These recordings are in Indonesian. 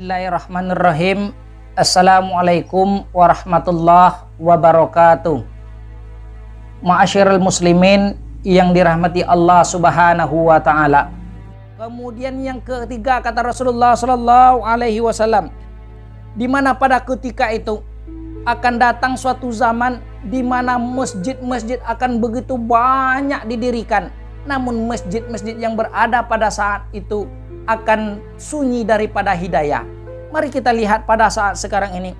Bismillahirrahmanirrahim. Assalamualaikum warahmatullahi wabarakatuh. Ma'asyiral muslimin yang dirahmati Allah Subhanahu wa taala. Kemudian yang ketiga kata Rasulullah sallallahu alaihi wasallam, di mana pada ketika itu akan datang suatu zaman di mana masjid-masjid akan begitu banyak didirikan, namun masjid-masjid yang berada pada saat itu akan sunyi daripada hidayah. Mari kita lihat pada saat sekarang ini,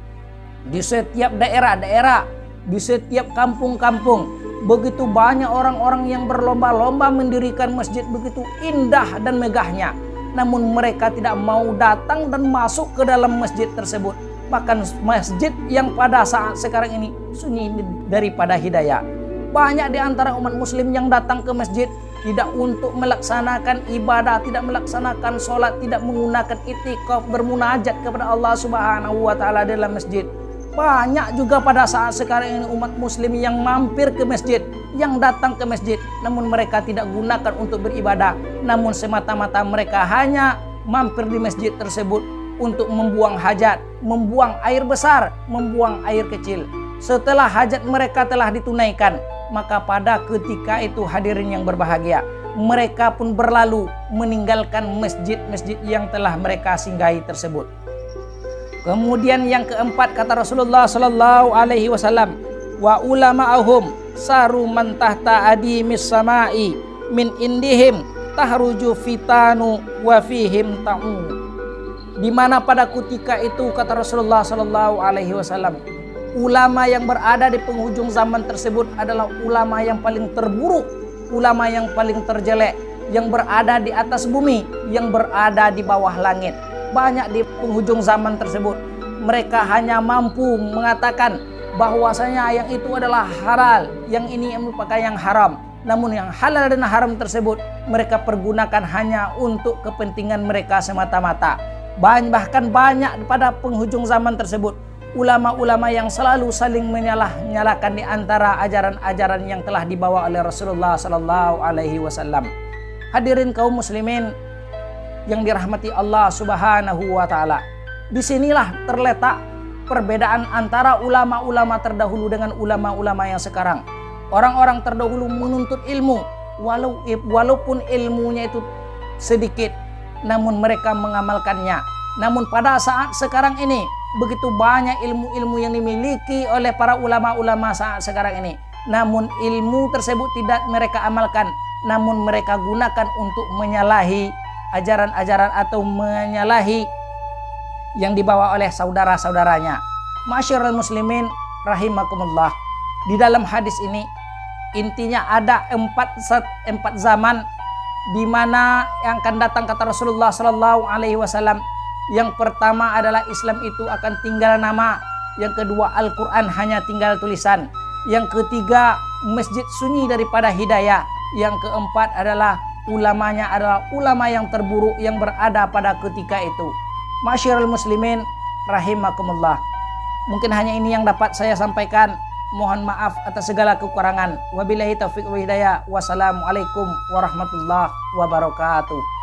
di setiap daerah-daerah, di setiap kampung-kampung, begitu banyak orang-orang yang berlomba-lomba mendirikan masjid begitu indah dan megahnya, namun mereka tidak mau datang dan masuk ke dalam masjid tersebut. Bahkan masjid yang pada saat sekarang ini sunyi daripada hidayah. Banyak di antara umat muslim yang datang ke masjid tidak untuk melaksanakan ibadah, tidak melaksanakan sholat, tidak menggunakan itikaf, bermunajat kepada Allah Subhanahu wa taala dalam masjid. Banyak juga pada saat sekarang ini umat muslim yang mampir ke masjid, yang datang ke masjid, namun mereka tidak gunakan untuk beribadah, namun semata-mata mereka hanya mampir di masjid tersebut untuk membuang hajat, membuang air besar, membuang air kecil. Setelah hajat mereka telah ditunaikan, maka pada ketika itu hadirin yang berbahagia, mereka pun berlalu meninggalkan masjid-masjid yang telah mereka singgahi tersebut. Kemudian yang keempat kata Rasulullah sallallahu alaihi wasallam, wa ulama'ahum saru man tahta adimis samai min indihim tahruju fitanu wa fihim ta'u. Di mana pada ketika itu kata Rasulullah sallallahu alaihi wasallam, ulama yang berada di penghujung zaman tersebut adalah ulama yang paling terburuk, ulama yang paling terjelek, yang berada di atas bumi, yang berada di bawah langit. Banyak di penghujung zaman tersebut, mereka hanya mampu mengatakan bahwasanya yang itu adalah halal, yang ini merupakan yang haram. Namun yang halal dan haram tersebut mereka pergunakan hanya untuk kepentingan mereka semata-mata. Bahkan banyak pada penghujung zaman tersebut ulama-ulama yang selalu saling menyalahkan di antara ajaran-ajaran yang telah dibawa oleh Rasulullah sallallahu alaihi wasallam. Hadirin kaum muslimin yang dirahmati Allah Subhanahu wa taala. Disinilah terletak perbedaan antara ulama-ulama terdahulu dengan ulama-ulama yang sekarang. Orang-orang terdahulu menuntut ilmu, walaupun ilmunya itu sedikit, namun mereka mengamalkannya. Namun pada saat sekarang ini begitu banyak ilmu-ilmu yang dimiliki oleh para ulama-ulama saat sekarang ini, namun ilmu tersebut tidak mereka amalkan, namun mereka gunakan untuk menyalahi ajaran-ajaran atau menyalahi yang dibawa oleh saudara-saudaranya. Ma'asyiral muslimin rahimakumullah. Di dalam hadis ini intinya ada empat zaman di mana yang akan datang kata Rasulullah sallallahu alaihi wasallam. Yang pertama adalah Islam itu akan tinggal nama. Yang kedua Al-Quran hanya tinggal tulisan. Yang ketiga masjid sunyi daripada hidayah. Yang keempat adalah ulamanya adalah ulama yang terburuk yang berada pada ketika itu. Ma'asyiral muslimin rahimakumullah. Mungkin hanya ini yang dapat saya sampaikan. Mohon maaf atas segala kekurangan. Wabillahi taufiq wa hidayah. Wassalamualaikum warahmatullahi wabarakatuh.